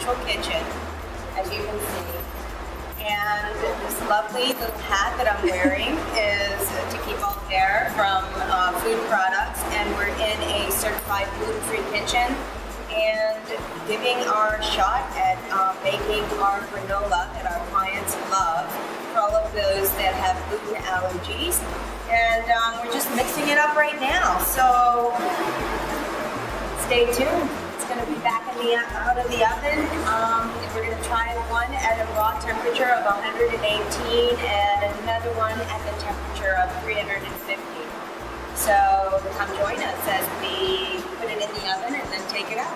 central kitchen, as you can see. And this lovely little hat that I'm wearing is to keep all the air from food products. And we're in a certified gluten-free kitchen and giving our shot at making our granola that our clients love for all of those that have gluten allergies. And we're just mixing it up right now. So stay tuned. It's going to be back out of the oven. We're going to try one at a raw temperature of 118 and another one at the temperature of 350. So come join us as we put it in the oven and then take it out.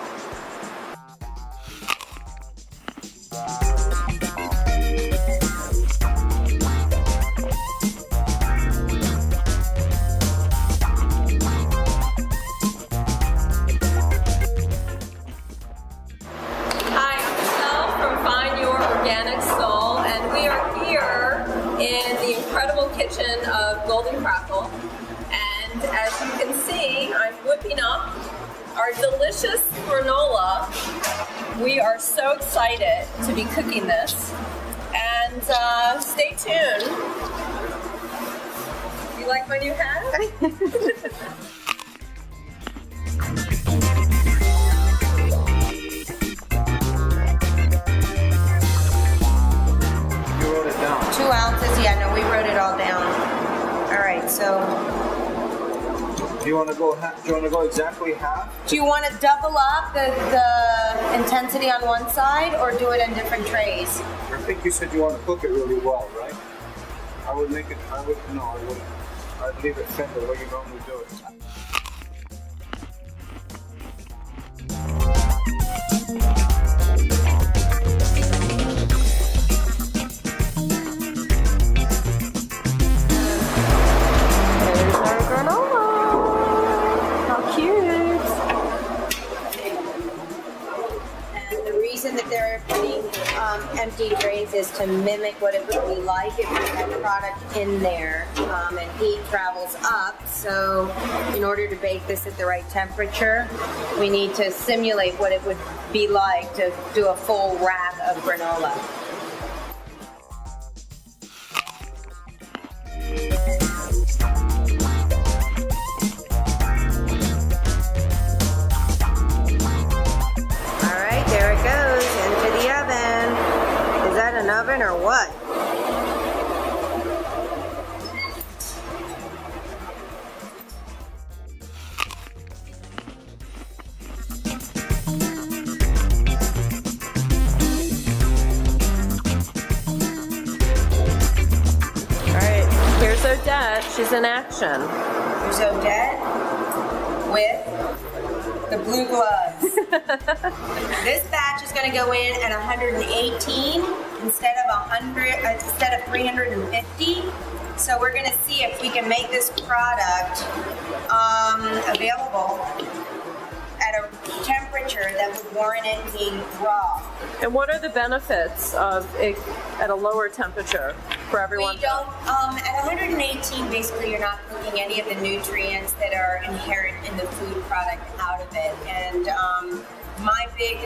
Kitchen of Golden Crackle, and as you can see, I'm whipping up our delicious granola. We are so excited to be cooking this, and stay tuned. You like my new hat? You wrote it down. 2 ounces, yeah, no, we wrote it all down. All right, so. Do you want to go exactly half? Do you want to double up the intensity on one side or do it in different trays? I think you said you want to cook it really well, right? I wouldn't. I'd leave it thin the way you normally do it. That they're putting empty trays is to mimic what it would be like if we had product in there, and heat travels up. So in order to bake this at the right temperature, we need to simulate what it would be like to do a full rack of granola. An oven or what? All right, here's Odette. She's in action. Here's Odette with the blue gloves. This batch is going to go in at 118 instead of 350. So we're going to see if we can make this product available at a temperature that would warrant it being raw. And what are the benefits of it at a lower temperature for everyone? We don't, at 118, basically you're not cooking any of the nutrients that are inherent in the food product out of it. And my big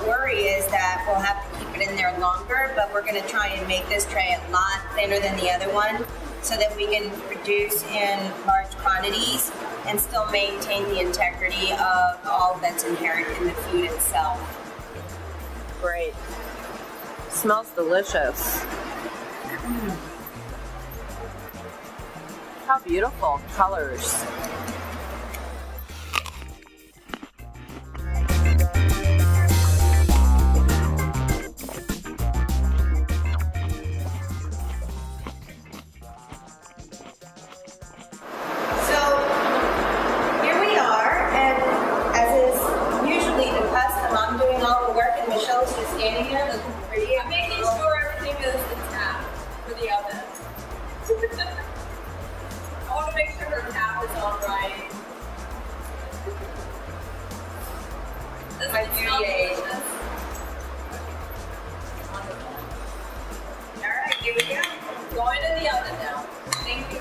worry is that we'll have to keep it in there longer, but we're going to try and make this tray a lot thinner than the other one so that we can produce in large quantities and still maintain the integrity of all that's inherent in the food itself. Great. Smells delicious. How beautiful colors. Michelle's just standing here looking pretty. I'm making sure everything is intact for the oven. I want to make sure her tap is all right. This My is beauty aid. Wonderful. All right, here we go. Going in the oven now. Thank you.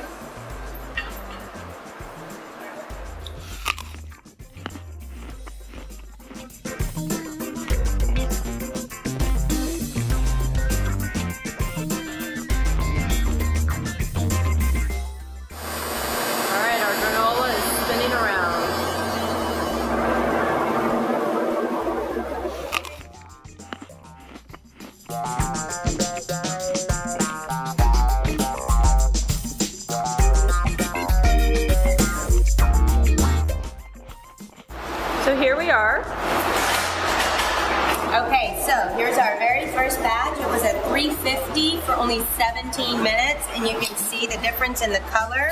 Okay, so here's our very first batch. It was at 350 for only 17 minutes, and you can see the difference in the color.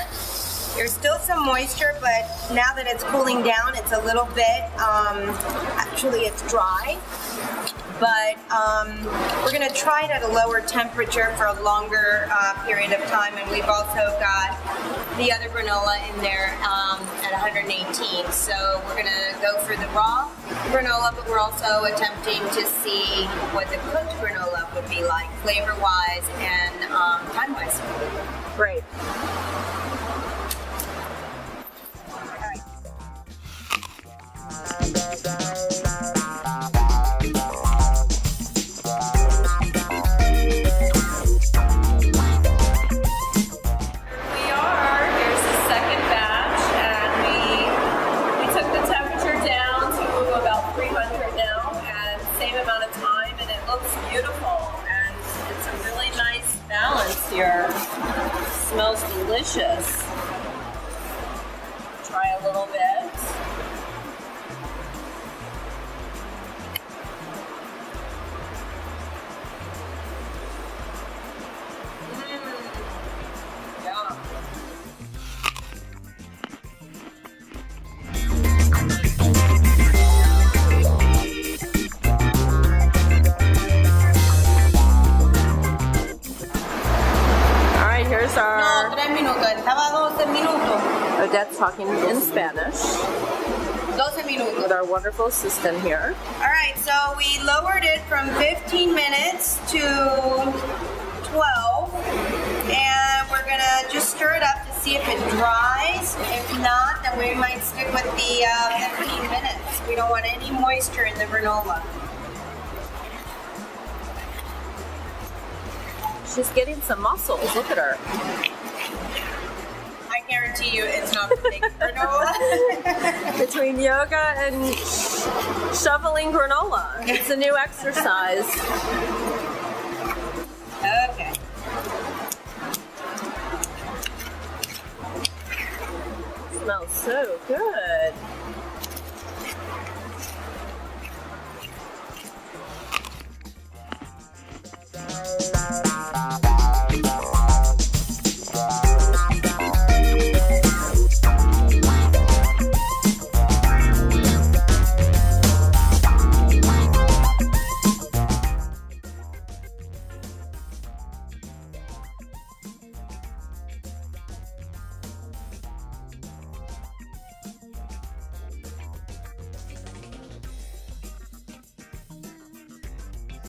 There's still some moisture, but now that it's cooling down, it's a little bit, actually it's dry. But we're gonna try it at a lower temperature for a longer period of time, and we've also got the other granola in there at 118. So we're gonna go for the raw granola, but we're also attempting to see what the cooked granola would be like, flavor-wise and time-wise. Great. Here. Smells delicious. Try a little bit. Yum. Here's our... No, 3 minutos. Estaba 12 minutos. Odette's talking in Spanish 12 minutos. with our wonderful assistant here. All right, so we lowered it from 15 minutes to 12. And we're going to just stir it up to see if it dries. If not, then we might stick with the 15 minutes. We don't want any moisture in the granola. She's getting some muscles. Look at her. I guarantee you it's not the big granola. Between yoga and shoveling granola. It's a new exercise. Okay. Smells so good.